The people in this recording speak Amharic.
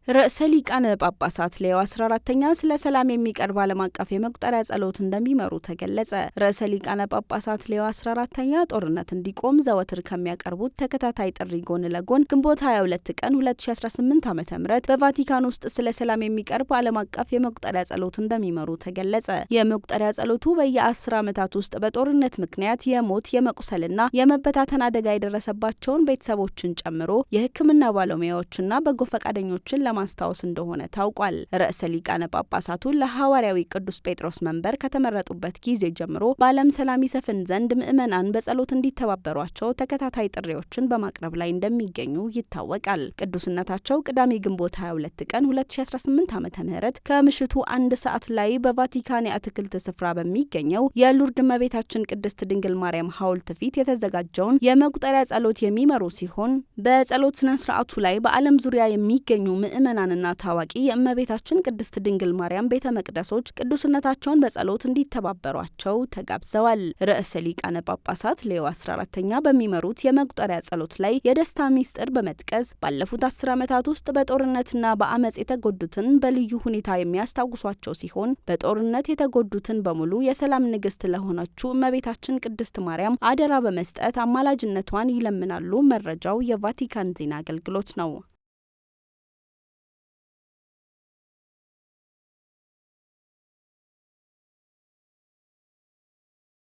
ርዕሰ ሊቃነ ጳጳሳት ሌዮ 14ኛ ስለ ሰላም የሚቀርብ ዓለም አቀፍ የመቁጠሪያ ጸሎት እንደሚመሩ ተገለጸ። ርዕሰ ሊቃነ ጳጳሳት ሌዮ 14ኛ ጦርነት እንዲቆም ዘወትር ከሚያቀርቡት ተከታታይ ጥሪ ጎን ለጎን ግንቦት 22 ቀን 2018 ዓ.ም በቫቲካን ውስጥ ስለ ሰላም የሚቀርብ ዓለም አቀፍ የመቁጠሪያ ጸሎት እንደሚመሩ ተገለጸ። የመቁጠሪያ ጸሎቱ በየ10 ዓመታት ውስጥ በጦርነት ምክንያት የሞት የመቁሰልና የመበታተን አደጋ የደረሰባቸውን ቤተሰቦችን ጨምሮ የሕክምና ባለሙያዎችና በጎ ፈቃደኞችን ለማስታወስ እንደሆነ ታውቋል። ርዕሰ ሊቃነ ጳጳሳቱ ለሐዋርያዊ ቅዱስ ጴጥሮስ መንበር ከተመረጡበት ጊዜ ጀምሮ በዓለም ሰላም ይሰፍን ዘንድ ምዕመናን በጸሎት እንዲተባበሯቸው ተከታታይ ጥሪዎችን በማቅረብ ላይ እንደሚገኙ ይታወቃል። ቅዱስነታቸው ቅዳሜ ግንቦት 22 ቀን 2018 ዓ.ም ከምሽቱ 1 ሰዓት ላይ በቫቲካን የአትክልት ስፍራ በሚገኘው የሉርድ እመቤታችን ቅድስት ድንግል ማርያም ሐውልት ፊት የተዘጋጀውን የመቁጠሪያ ጸሎት የሚመሩ ሲሆን በጸሎት ስነ ስርዓቱ ላይ በዓለም ዙሪያ የሚገኙ ምዕመናንና ታዋቂ የእመቤታችን ቅድስት ድንግል ማርያም ቤተ መቅደሶች ቅዱስነታቸውን በጸሎት እንዲተባበሯቸው ተጋብዘዋል። ርዕሰ ሊቃነ ጳጳሳት ሌዮ 14ኛ በሚመሩት የመቁጠሪያ ጸሎት ላይ የደስታ ሚስጥር በመጥቀስ ባለፉት 10 ዓመታት ውስጥ በጦርነትና በአመጽ የተጎዱትን በልዩ ሁኔታ የሚያስታውሷቸው ሲሆን በጦርነት የተጎዱትን በሙሉ የሰላም ንግስት ለሆነችው እመቤታችን ቅድስት ማርያም አደራ በመስጠት አማላጅነቷን ይለምናሉ። መረጃው የቫቲካን ዜና አገልግሎት ነው።